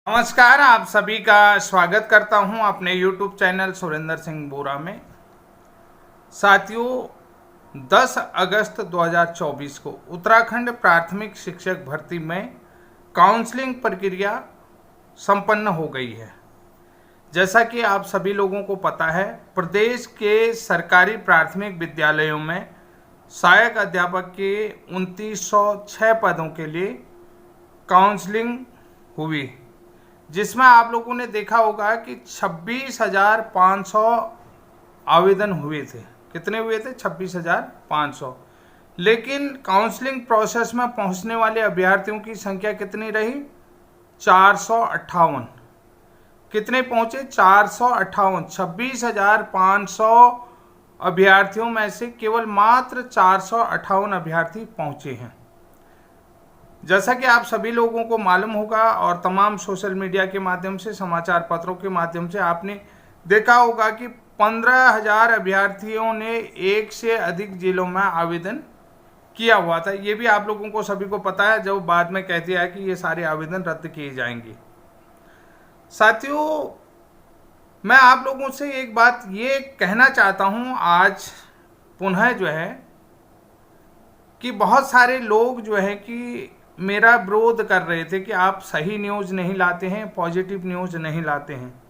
नमस्कार, आप सभी का स्वागत करता हूं अपने YouTube चैनल सुरेंद्र सिंह बोरा में। साथियों, 10 अगस्त 2024 को उत्तराखंड प्राथमिक शिक्षक भर्ती में काउंसलिंग प्रक्रिया संपन्न हो गई है। जैसा कि आप सभी लोगों को पता है, प्रदेश के सरकारी प्राथमिक विद्यालयों में सहायक अध्यापक के 2906 पदों के लिए काउंसलिंग हुई, जिसमें आप लोगों ने देखा होगा कि 26,500 आवेदन हुए थे। कितने हुए थे? 26,500। लेकिन काउंसलिंग प्रोसेस में पहुंचने वाले अभ्यर्थियों की संख्या कितनी रही? 458। कितने पहुंचे? 458। 26,500 अभ्यर्थियों में से केवल मात्र 458 अभ्यर्थी पहुंचे हैं। जैसा कि आप सभी लोगों को मालूम होगा और तमाम सोशल मीडिया के माध्यम से, समाचार पत्रों के माध्यम से आपने देखा होगा कि 15,000 अभ्यर्थियों ने एक से अधिक जिलों में आवेदन किया हुआ था। ये भी आप लोगों को सभी को पता है, जो बाद में कह दिया है कि ये सारे आवेदन रद्द किए जाएंगे। साथियों, मैं आप लोगों से एक बात ये कहना चाहता हूँ आज पुनः जो है कि बहुत सारे लोग जो है कि मेरा विरोध कर रहे थे कि आप सही न्यूज़ नहीं लाते हैं, पॉजिटिव न्यूज़ नहीं लाते हैं।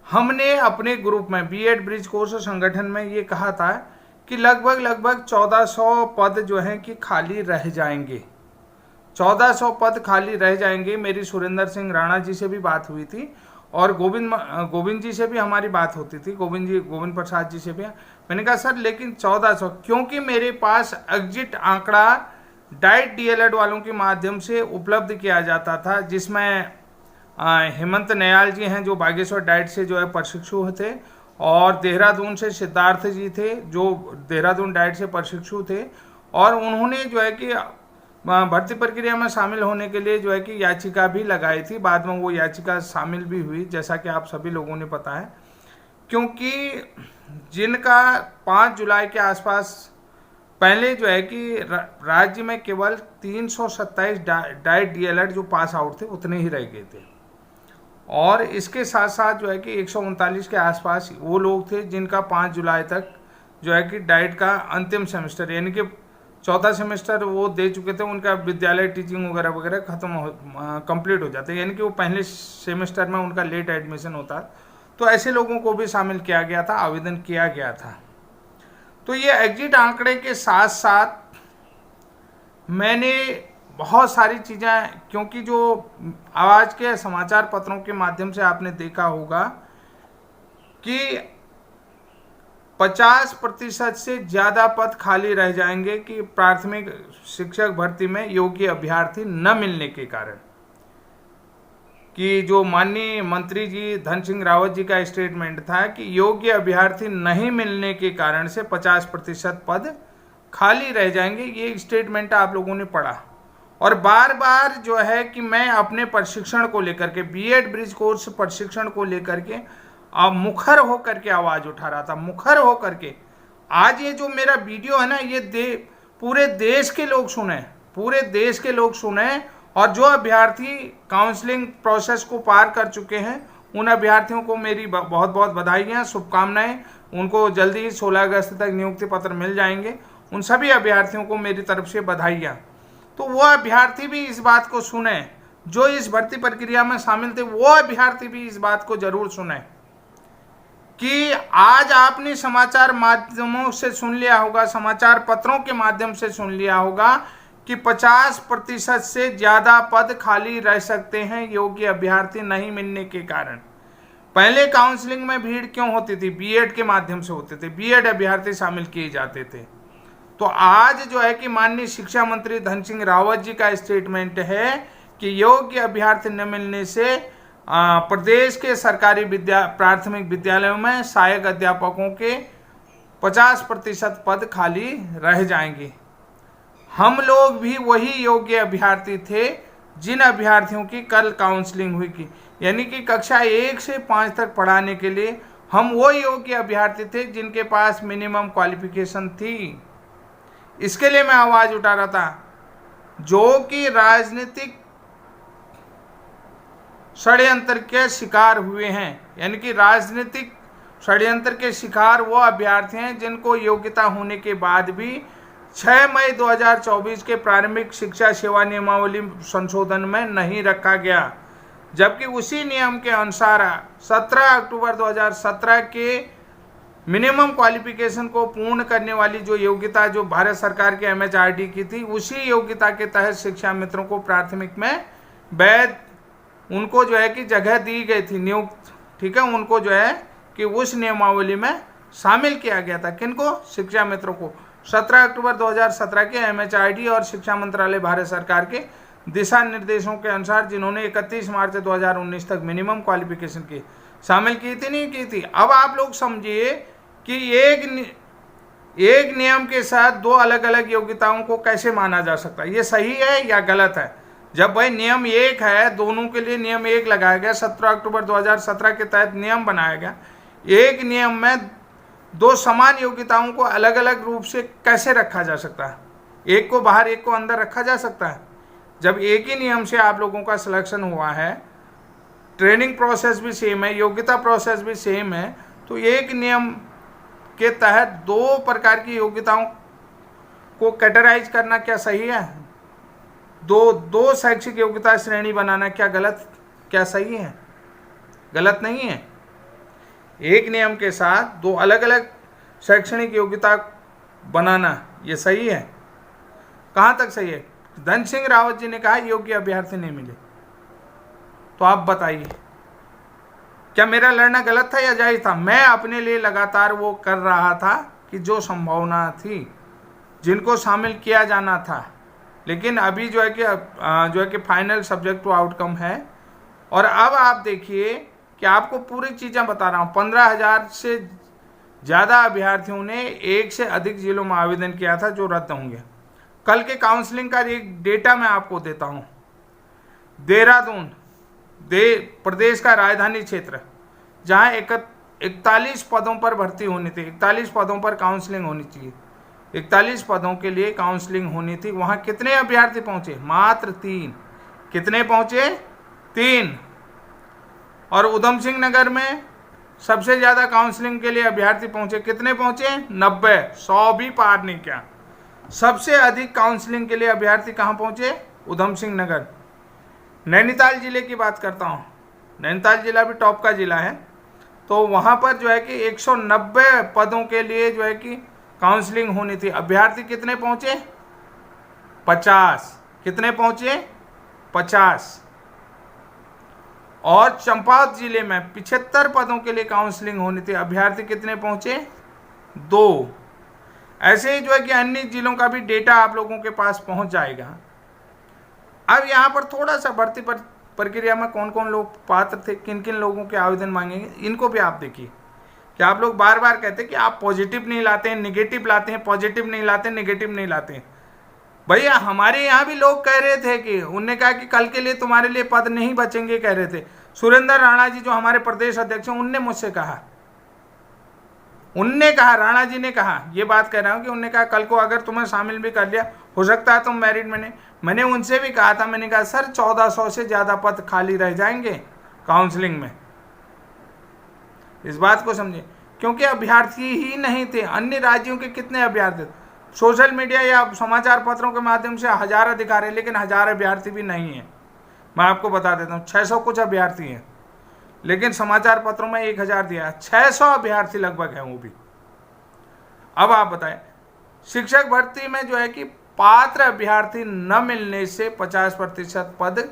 हमने अपने ग्रुप में बीएड ब्रिज कोर्स संगठन में ये कहा था कि लगभग 1400 पद जो हैं कि खाली रह जाएंगे। 1400 पद खाली रह जाएंगे। मेरी सुरेंद्र सिंह राणा जी से भी बात हुई थी और गोविंद जी से भी हमारी बात होती थी, गोविंद प्रसाद जी से भी। मैंने कहा सर, लेकिन 1400, क्योंकि मेरे पास एग्जिट आंकड़ा डाइट डीएलएड वालों के माध्यम से उपलब्ध किया जाता था, जिसमें हेमंत नयाल जी हैं जो बागेश्वर डाइट से जो है प्रशिक्षु थे, और देहरादून से सिद्धार्थ जी थे जो देहरादून डाइट से प्रशिक्षु थे, और उन्होंने जो है कि भर्ती प्रक्रिया में शामिल होने के लिए जो है कि याचिका भी लगाई थी। बाद में वो याचिका शामिल भी हुई, जैसा कि आप सभी लोगों ने पता है, क्योंकि जिनका 5 जुलाई के आसपास पहले जो है कि राज्य में केवल 327 डाइट डीएलएड जो पास आउट थे उतने ही रह गए थे, और इसके साथ साथ जो है कि 139 के आसपास वो लोग थे जिनका 5 जुलाई तक जो है कि डाइट का अंतिम सेमेस्टर, यानी कि चौथा सेमेस्टर वो दे चुके थे, उनका विद्यालय टीचिंग वगैरह वगैरह कंप्लीट हो जाते, यानी कि वो पहले सेमेस्टर में उनका लेट एडमिशन होता। तो ऐसे लोगों को भी शामिल किया गया था, आवेदन किया गया था। तो ये एग्जिट आंकड़े के साथ साथ मैंने बहुत सारी चीज़ें, क्योंकि जो आज के समाचार पत्रों के माध्यम से आपने देखा होगा कि 50% से ज़्यादा पद खाली रह जाएंगे कि प्राथमिक शिक्षक भर्ती में योग्य अभ्यर्थी न मिलने के कारण, कि जो माननीय मंत्री जी धन सिंह रावत जी का स्टेटमेंट था कि योग्य अभ्यर्थी नहीं मिलने के कारण से 50% पद खाली रह जाएंगे। ये स्टेटमेंट आप लोगों ने पढ़ा, और बार बार जो है कि मैं अपने प्रशिक्षण को लेकर के, बीएड ब्रिज कोर्स प्रशिक्षण को लेकर के मुखर होकर के आवाज़ उठा रहा था, मुखर होकर के। आज ये जो मेरा वीडियो है ना, ये पूरे देश के लोग सुने, पूरे देश के लोग सुने, और जो अभ्यर्थी काउंसलिंग प्रोसेस को पार कर चुके हैं उन अभ्यर्थियों को मेरी बहुत बहुत बधाइयाँ, शुभकामनाएं। उनको जल्दी ही 16 अगस्त तक नियुक्ति पत्र मिल जाएंगे। उन सभी अभ्यर्थियों को मेरी तरफ से बधाइयाँ। तो वो अभ्यर्थी भी इस बात को सुने, जो इस भर्ती प्रक्रिया में शामिल थे, वो अभ्यर्थी भी इस बात को जरूर सुने कि आज आपने समाचार माध्यमों से सुन लिया होगा, समाचार पत्रों के माध्यम से सुन लिया होगा कि 50% से ज़्यादा पद खाली रह सकते हैं योग्य अभ्यर्थी नहीं मिलने के कारण। पहले काउंसलिंग में भीड़ क्यों होती थी? बीएड के माध्यम से होते थे, बीएड अभ्यर्थी शामिल किए जाते थे। तो आज जो है कि माननीय शिक्षा मंत्री धन सिंह रावत जी का स्टेटमेंट है कि योग्य अभ्यर्थी न मिलने से प्रदेश के सरकारी प्राथमिक विद्यालयों में सहायक अध्यापकों के 50% पद खाली रह जाएंगे। हम लोग भी वही योग्य अभ्यर्थी थे जिन अभ्यर्थियों की कल काउंसलिंग हुई की, यानी कि कक्षा 1 से 5 तक पढ़ाने के लिए हम वो योग्य अभ्यर्थी थे जिनके पास मिनिमम क्वालिफिकेशन थी। इसके लिए मैं आवाज़ उठा रहा था, जो कि राजनीतिक षड्यंत्र के शिकार हुए हैं। यानी कि राजनीतिक षड्यंत्र के शिकार वो अभ्यर्थी हैं जिनको योग्यता होने के बाद भी 6 मई 2024 के प्रारंभिक शिक्षा सेवा नियमावली संशोधन में नहीं रखा गया, जबकि उसी नियम के अनुसार 17 अक्टूबर 2017 के मिनिमम क्वालिफिकेशन को पूर्ण करने वाली जो योग्यता जो भारत सरकार के MHRD की थी, उसी योग्यता के तहत शिक्षा मित्रों को प्राथमिक में वैध उनको जो है कि जगह दी गई थी, नियुक्त, ठीक है, उनको जो है कि उस नियमावली में शामिल किया गया था। किनको? शिक्षा मित्रों को। 17 अक्टूबर 2017 के MHRD और शिक्षा मंत्रालय भारत सरकार के दिशा निर्देशों के अनुसार जिन्होंने 31 मार्च 2019 तक मिनिमम क्वालिफिकेशन की शामिल की थी, नहीं की थी। अब आप लोग समझिए कि एक नियम के साथ दो अलग अलग योग्यताओं को कैसे माना जा सकता है, ये सही है या गलत है? जब भाई नियम एक है, दोनों के लिए नियम एक लगाया गया, 17 अक्टूबर 2017 के तहत नियम बनाया गया, एक नियम में दो समान योग्यताओं को अलग अलग रूप से कैसे रखा जा सकता है? एक को बाहर एक को अंदर रखा जा सकता है? जब एक ही नियम से आप लोगों का सिलेक्शन हुआ है, ट्रेनिंग प्रोसेस भी सेम है, योग्यता प्रोसेस भी सेम है, तो एक नियम के तहत दो प्रकार की योग्यताओं को कैटेगराइज करना क्या सही है? दो शैक्षिक योग्यता श्रेणी बनाना क्या गलत, क्या सही है? गलत नहीं है। एक नियम के साथ दो अलग अलग शैक्षणिक योग्यता बनाना ये सही है। कहाँ तक सही है? धन सिंह रावत जी ने कहा योग्य अभ्यर्थी नहीं मिले। तो आप बताइए, क्या मेरा लड़ना गलत था या जायज था? मैं अपने लिए लगातार वो कर रहा था कि जो संभावना थी, जिनको शामिल किया जाना था, लेकिन अभी जो है कि फाइनल सब्जेक्ट टू आउटकम है। और अब आप देखिए कि आपको पूरी चीज़ें बता रहा हूँ। 15,000 से ज़्यादा अभ्यर्थियों ने एक से अधिक जिलों में आवेदन किया था जो रद्द होंगे। कल के काउंसलिंग का एक डेटा मैं आपको देता हूँ। देहरादून प्रदेश का राजधानी क्षेत्र, जहाँ 41 पदों पर भर्ती होनी थी, 41 पदों पर काउंसलिंग होनी चाहिए, 41 पदों के लिए काउंसलिंग होनी थी, वहाँ कितने अभ्यर्थी पहुँचे? मात्र 3। कितने पहुँचे? 3। और उधम सिंह नगर में सबसे ज़्यादा काउंसलिंग के लिए अभ्यर्थी पहुँचे, कितने पहुँचे? 90। 100 भी पार नहीं किया। सबसे अधिक काउंसलिंग के लिए अभ्यर्थी कहाँ पहुँचे? उधम सिंह नगर। नैनीताल जिले की बात करता हूँ, नैनीताल जिला भी टॉप का जिला है, तो वहाँ पर जो है कि 190 पदों के लिए जो है कि काउंसलिंग होनी थी। अभ्यर्थी कितने पहुँचे? 50। कितने पहुँचे? 50। और चंपावत जिले में 75 पदों के लिए काउंसलिंग होनी थी, अभ्यर्थी कितने पहुँचे? 2। ऐसे ही जो है कि अन्य जिलों का भी डेटा आप लोगों के पास पहुँच जाएगा। अब यहाँ पर थोड़ा सा भर्ती प्रक्रिया में कौन कौन लोग पात्र थे, किन किन लोगों के आवेदन मांगेंगे, इनको भी आप देखिए। कि आप लोग बार बार कहते हैं कि आप पॉजिटिव नहीं लाते हैं, निगेटिव लाते हैं, पॉजिटिव नहीं लाते, निगेटिव नहीं लाते हैं। भैया हमारे यहाँ भी लोग कह रहे थे कि उनने कहा कि कल के लिए तुम्हारे लिए पद नहीं बचेंगे, कह रहे थे। सुरेंद्र राणा जी जो हमारे प्रदेश अध्यक्ष हैं, उनने मुझसे कहा, राणा जी ने कहा, ये बात कह रहा हूँ कि उनने कहा कल को अगर तुम्हें शामिल भी कर लिया, हो सकता है तुम मेरिट में। मैंने उनसे भी कहा था, मैंने कहा सर 1400 से ज़्यादा पद खाली रह जाएंगे काउंसलिंग में, इस बात को समझे, क्योंकि अभ्यर्थी ही नहीं थे। अन्य राज्यों के कितने अभ्यर्थी? सोशल मीडिया या समाचार पत्रों के माध्यम से 1000 दिखा रहे, लेकिन 1000 अभ्यर्थी भी नहीं है। मैं आपको बता देता हूँ, 600 कुछ अभ्यर्थी हैं, लेकिन समाचार पत्रों में 1000 दिया, 600 अभ्यर्थी लगभग हैं वो भी। अब आप बताएं, शिक्षक भर्ती में जो है कि पात्र अभ्यर्थी न मिलने से 50% पद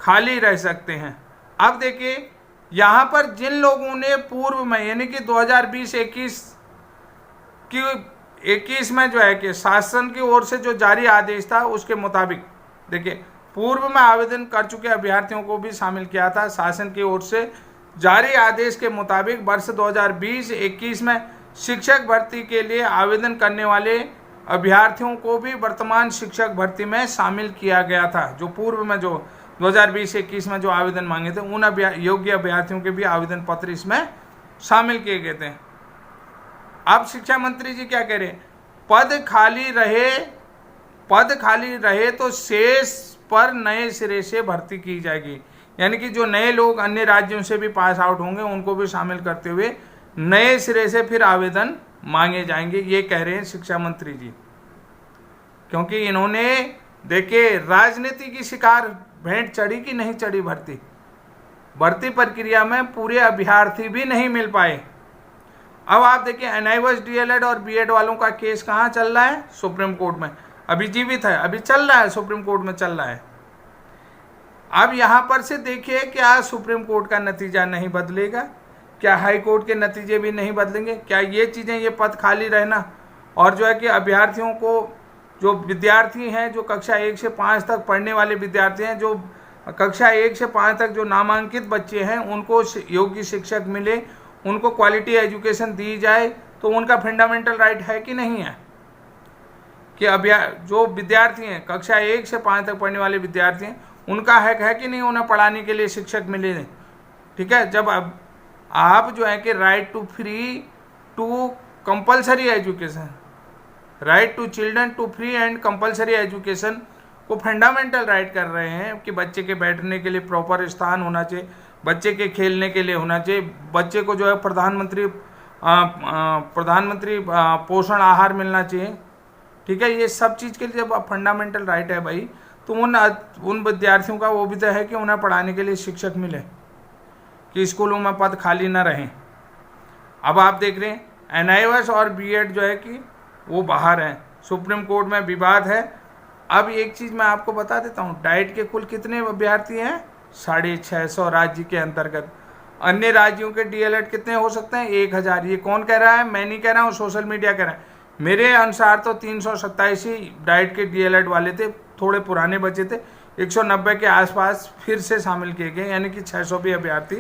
खाली रह सकते हैं। अब देखिए यहाँ पर जिन लोगों ने पूर्व में यानी कि 2020-21 में जो है कि शासन की ओर से जो जारी आदेश था उसके मुताबिक, देखिए पूर्व में आवेदन कर चुके अभ्यर्थियों को भी शामिल किया था। शासन की ओर से जारी आदेश के मुताबिक वर्ष 2020-21 में शिक्षक भर्ती के लिए आवेदन करने वाले अभ्यर्थियों को भी वर्तमान शिक्षक भर्ती में शामिल किया गया था। जो पूर्व में जो 2020-21 में जो आवेदन मांगे थे, उन योग्य अभ्यर्थियों के भी आवेदन पत्र इसमें शामिल किए गए थे। अब शिक्षा मंत्री जी क्या कह रहे हैं? पद खाली रहे तो शेष पर नए सिरे से भर्ती की जाएगी। यानी कि जो नए लोग अन्य राज्यों से भी पास आउट होंगे उनको भी शामिल करते हुए नए सिरे से फिर आवेदन मांगे जाएंगे, ये कह रहे हैं शिक्षा मंत्री जी। क्योंकि इन्होंने देखिए राजनीति की शिकार भेंट चढ़ी कि नहीं चढ़ी, भर्ती प्रक्रिया में पूरे अभ्यर्थी भी नहीं मिल पाए। अब आप देखिए एनआईओएस डीएलएड और बीएड वालों का केस कहाँ चल रहा है, सुप्रीम कोर्ट में, अभी जीवित है, अभी चल रहा है, सुप्रीम कोर्ट में चल रहा है। अब यहाँ पर से देखिए क्या सुप्रीम कोर्ट का नतीजा नहीं बदलेगा, क्या हाई कोर्ट के नतीजे भी नहीं बदलेंगे, क्या ये चीज़ें, ये पद खाली रहना और जो है कि अभ्यर्थियों को, जो विद्यार्थी हैं जो कक्षा 1 से 5 तक पढ़ने वाले विद्यार्थी हैं, जो कक्षा 1 से 5 तक जो नामांकित बच्चे हैं उनको योग्य शिक्षक मिले, उनको क्वालिटी एजुकेशन दी जाए, तो उनका फंडामेंटल राइट है कि नहीं है कि जो विद्यार्थी हैं कक्षा 1 से 5 तक पढ़ने वाले विद्यार्थी हैं उनका हक है कि नहीं उन्हें पढ़ाने के लिए शिक्षक मिले। ठीक है, जब अब आप जो है कि right to free to compulsory education, right to children to free and compulsory education को फंडामेंटल राइट कर रहे हैं कि बच्चे के बैठने के लिए प्रॉपर स्थान होना चाहिए, बच्चे के खेलने के लिए होना चाहिए, बच्चे को जो है प्रधानमंत्री पोषण आहार मिलना चाहिए। ठीक है, ये सब चीज़ के लिए जब फंडामेंटल राइट है भाई, तो उन विद्यार्थियों का वो भी तो है कि उन्हें पढ़ाने के लिए शिक्षक मिले, कि स्कूलों में पद खाली ना रहें। अब आप देख रहे हैं एनआईओएस और बीएड जो है कि वो बाहर हैं, सुप्रीम कोर्ट में विवाद है। अब एक चीज़ मैं आपको बता देता हूँ, डाइट के कुल कितने अभ्यर्थी हैं, 650 राज्य के अंतर्गत। अन्य राज्यों के डीएलएड कितने हो सकते हैं, 1000। ये कौन कह रहा है, मैं नहीं कह रहा हूँ, सोशल मीडिया कह रहा है। मेरे अनुसार तो 327 ही डाइट के डीएलएड वाले थे, थोड़े पुराने बचे थे, 190 के आसपास फिर से शामिल किए गए, यानी कि 600 भी अभ्यर्थी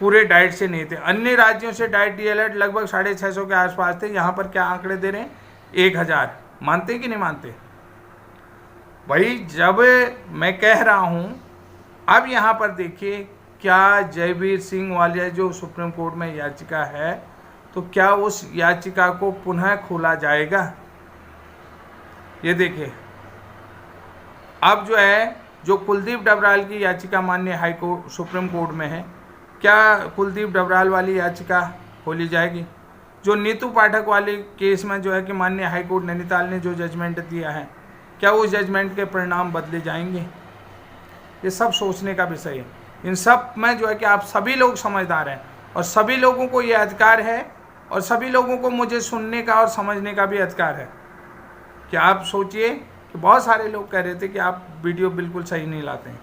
पूरे डाइट से नहीं थे। अन्य राज्यों से डाइट डीएलएड लगभग 650 के आसपास थे। यहाँ पर क्या आंकड़े दे रहे हैं, 1000। मानते कि नहीं मानते भाई? जब मैं कह रहा हूँ, अब यहाँ पर देखिए क्या जयवीर सिंह वालिया जो सुप्रीम कोर्ट में याचिका है, तो क्या उस याचिका को पुनः खोला जाएगा? ये देखिए, अब जो है जो कुलदीप डबराल की याचिका माननीय हाई कोर्ट सुप्रीम कोर्ट में है, क्या कुलदीप डबराल वाली याचिका खोली जाएगी? जो नीतू पाठक वाले केस में जो है कि माननीय हाई कोर्ट नैनीताल ने जो जजमेंट दिया है, क्या उस जजमेंट के परिणाम बदले जाएंगे? ये सब सोचने का विषय है। इन सब में जो है कि आप सभी लोग समझदार हैं और सभी लोगों को ये अधिकार है और सभी लोगों को मुझे सुनने का और समझने का भी अधिकार है। कि आप सोचिए कि बहुत सारे लोग कह रहे थे कि आप वीडियो बिल्कुल सही नहीं लाते हैं।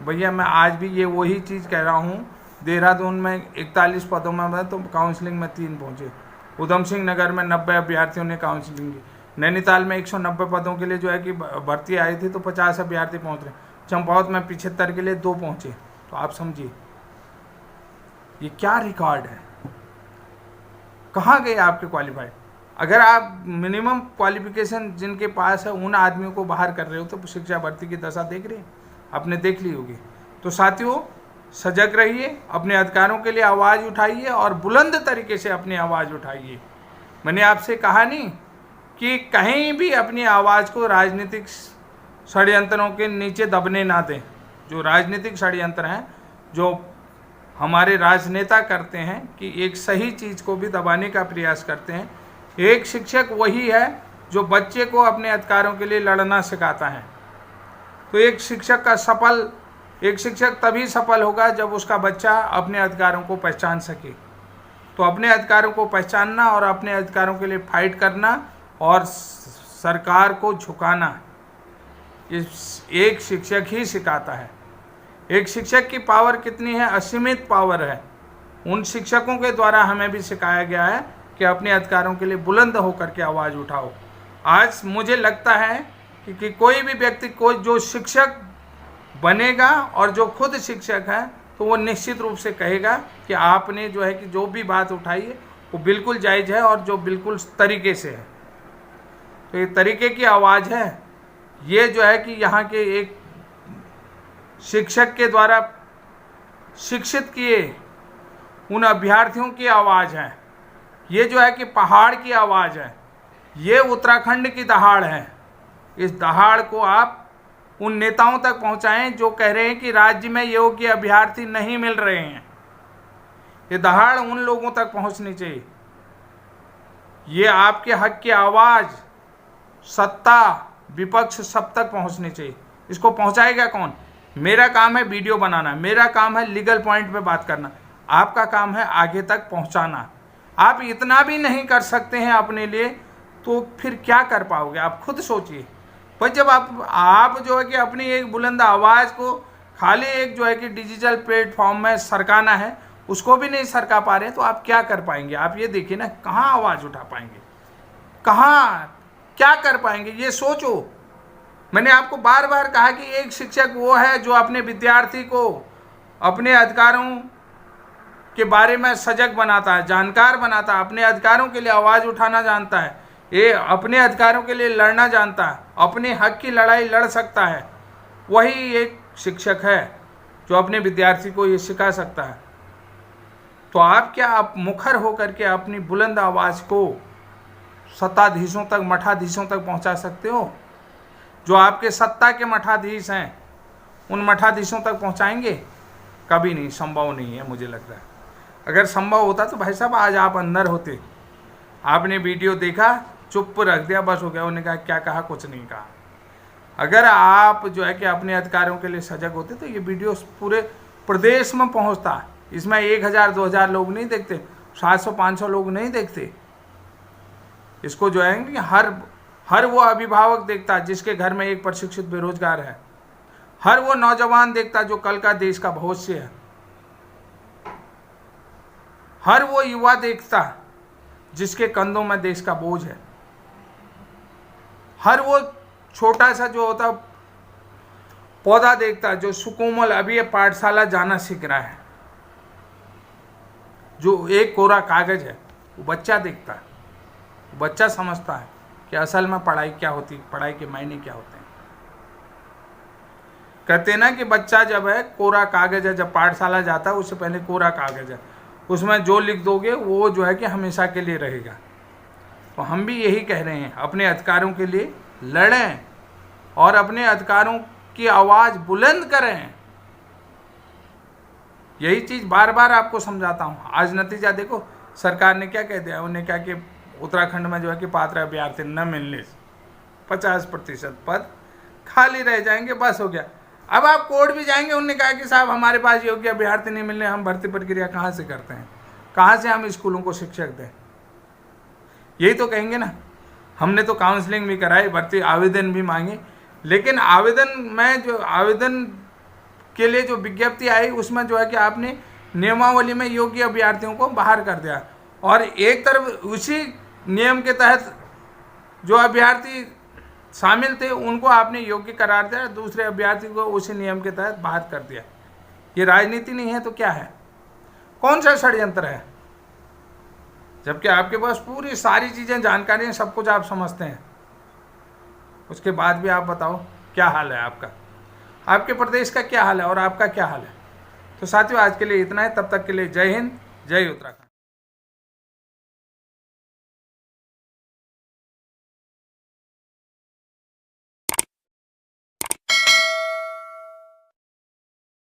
भैया मैं आज भी ये वही चीज़ कह रहा हूँ। देहरादून में 41 पदों में तो काउंसलिंग में 3 पहुँचे। उधम सिंह नगर में 90 अभ्यर्थियों ने काउंसलिंग की। नैनीताल में 190 पदों के लिए जो है कि भर्ती आई थी तो 50 अभ्यर्थी पहुँच रहे। चंपावत में 75 के लिए 2 पहुँचे। तो आप समझिए ये क्या रिकॉर्ड है, कहाँ गए आपके क्वालिफाइड? अगर आप मिनिमम क्वालिफिकेशन जिनके पास है उन आदमियों को बाहर कर रहे हो तो शिक्षा भर्ती की दशा देख रहे हैं, आपने देख ली होगी। तो साथियों सजग रहिए, अपने अधिकारों के लिए आवाज़ उठाइए और बुलंद तरीके से अपनी आवाज़ उठाइए। मैंने आपसे कहा नहीं कि कहीं भी अपनी आवाज़ को राजनीतिक षड्यंत्रों के नीचे दबने ना दें। जो राजनीतिक षड्यंत्र हैं जो हमारे राजनेता करते हैं कि एक सही चीज़ को भी दबाने का प्रयास करते हैं। एक शिक्षक वही है जो बच्चे को अपने अधिकारों के लिए लड़ना सिखाता है। तो एक शिक्षक तभी सफल होगा जब उसका बच्चा अपने अधिकारों को पहचान सके। तो अपने अधिकारों को पहचानना और अपने अधिकारों के लिए फाइट करना और सरकार को झुकाना एक शिक्षक ही सिखाता है। एक शिक्षक की पावर कितनी है, असीमित पावर है। उन शिक्षकों के द्वारा हमें भी सिखाया गया है कि अपने अधिकारों के लिए बुलंद होकर के आवाज़ उठाओ। आज मुझे लगता है कि कोई भी व्यक्ति को जो शिक्षक बनेगा और जो खुद शिक्षक है तो वो निश्चित रूप से कहेगा कि आपने जो है कि जो भी बात उठाई है वो बिल्कुल जायज़ है और जो बिल्कुल तरीके से है। तो ये तरीके की आवाज़ है, ये जो है कि यहाँ के एक शिक्षक के द्वारा शिक्षित किए उन अभ्यर्थियों की आवाज़ है। ये जो है कि पहाड़ की आवाज़ है, ये उत्तराखंड की दहाड़ है। इस दहाड़ को आप उन नेताओं तक पहुंचाएं जो कह रहे हैं कि राज्य में योग्य अभ्यर्थी नहीं मिल रहे हैं। ये दहाड़ उन लोगों तक पहुंचनी चाहिए। ये आपके हक की आवाज सत्ता विपक्ष सब तक पहुंचनी चाहिए। इसको पहुंचाएगा कौन? मेरा काम है वीडियो बनाना, मेरा काम है लीगल पॉइंट पे बात करना, आपका काम है आगे तक पहुंचाना। आप इतना भी नहीं कर सकते हैं अपने लिए तो फिर क्या कर पाओगे? आप खुद सोचिए। पर जब आप जो है कि अपनी एक बुलंद आवाज़ को खाली एक जो है कि डिजिटल प्लेटफॉर्म में सरकाना है, उसको भी नहीं सरका पा रहे हैं, तो आप क्या कर पाएंगे? आप ये देखिए ना, कहाँ आवाज़ उठा पाएंगे, कहाँ क्या कर पाएंगे, ये सोचो। मैंने आपको बार बार कहा कि एक शिक्षक वो है जो अपने विद्यार्थी को अपने अधिकारों के बारे में सजग बनाता है, जानकार बनाता है, अपने अधिकारों के लिए आवाज़ उठाना जानता है, ये अपने अधिकारों के लिए लड़ना जानता है, अपने हक की लड़ाई लड़ सकता है। वही एक शिक्षक है जो अपने विद्यार्थी को ये सिखा सकता है। तो आप मुखर होकर के अपनी बुलंद आवाज़ को सत्ताधीशों तक, मठाधीशों तक पहुंचा सकते हो? जो आपके सत्ता के मठाधीश हैं, उन मठाधीशों तक पहुंचाएंगे? कभी नहीं, संभव नहीं है। मुझे लग रहा है अगर संभव होता तो भाई साहब आज आप अंदर होते। आपने वीडियो देखा, चुप रख दिया, बस हो गया। उन्होंने कहा क्या कहा, कुछ नहीं कहा। अगर आप जो है कि अपने अधिकारों के लिए सजग होते तो ये वीडियो पूरे प्रदेश में पहुंचता। इसमें 1000-2000 लोग नहीं देखते, 700-500 लोग नहीं देखते इसको। जो है कि हर वो अभिभावक देखता जिसके घर में एक प्रशिक्षित बेरोजगार है, हर वो नौजवान देखता जो कल का देश का भविष्य है, हर वो युवा देखता जिसके कंधों में देश का बोझ है, हर वो छोटा सा जो होता पौधा देखता जो सुकोमल अभी ये पाठशाला जाना सीख रहा है, जो एक कोरा कागज है, वो बच्चा देखता है। बच्चा समझता है कि असल में पढ़ाई क्या होती है, पढ़ाई के मायने क्या होते हैं। कहते हैं ना कि बच्चा जब है कोरा कागज है, जब पाठशाला जाता है उससे पहले कोरा कागज है, उसमें जो लिख दोगे वो जो है कि हमेशा के लिए रहेगा। तो हम भी यही कह रहे हैं, अपने अधिकारों के लिए लड़ें और अपने अधिकारों की आवाज़ बुलंद करें। यही चीज़ बार बार आपको समझाता हूँ। आज नतीजा देखो, सरकार ने क्या कह दिया, उन्हें क्या कि उत्तराखंड में जो है कि पात्र अभ्यर्थी न मिलने से 50% पद खाली रह जाएंगे, बस हो गया। अब आप कोर्ट भी जाएंगे, उन्होंने कहा कि साहब हमारे पास योग्य अभ्यर्थी नहीं मिलने, हम भर्ती प्रक्रिया कहाँ से करते हैं, कहाँ से हम स्कूलों को शिक्षक दें? यही तो कहेंगे ना। हमने तो काउंसलिंग भी कराई, भर्ती आवेदन भी मांगे, लेकिन आवेदन में जो आवेदन के लिए जो विज्ञप्ति आई उसमें जो है कि आपने नियमावली में योग्य अभ्यर्थियों को बाहर कर दिया, और एक तरफ उसी नियम के तहत जो अभ्यर्थी शामिल थे उनको आपने योग्य करार दिया, दूसरे अभ्यर्थी को उसी नियम के तहत बाहर कर दिया। ये राजनीति नहीं है तो क्या है? कौन सा षड्यंत्र है? जबकि आपके पास पूरी सारी चीज़ें, जानकारी हैं, सब कुछ आप समझते हैं, उसके बाद भी आप बताओ क्या हाल है आपका, आपके प्रदेश का क्या हाल है और आपका क्या हाल है। तो साथियों, आज के लिए इतना है। तब तक के लिए जय हिंद, जय उत्तराखंड।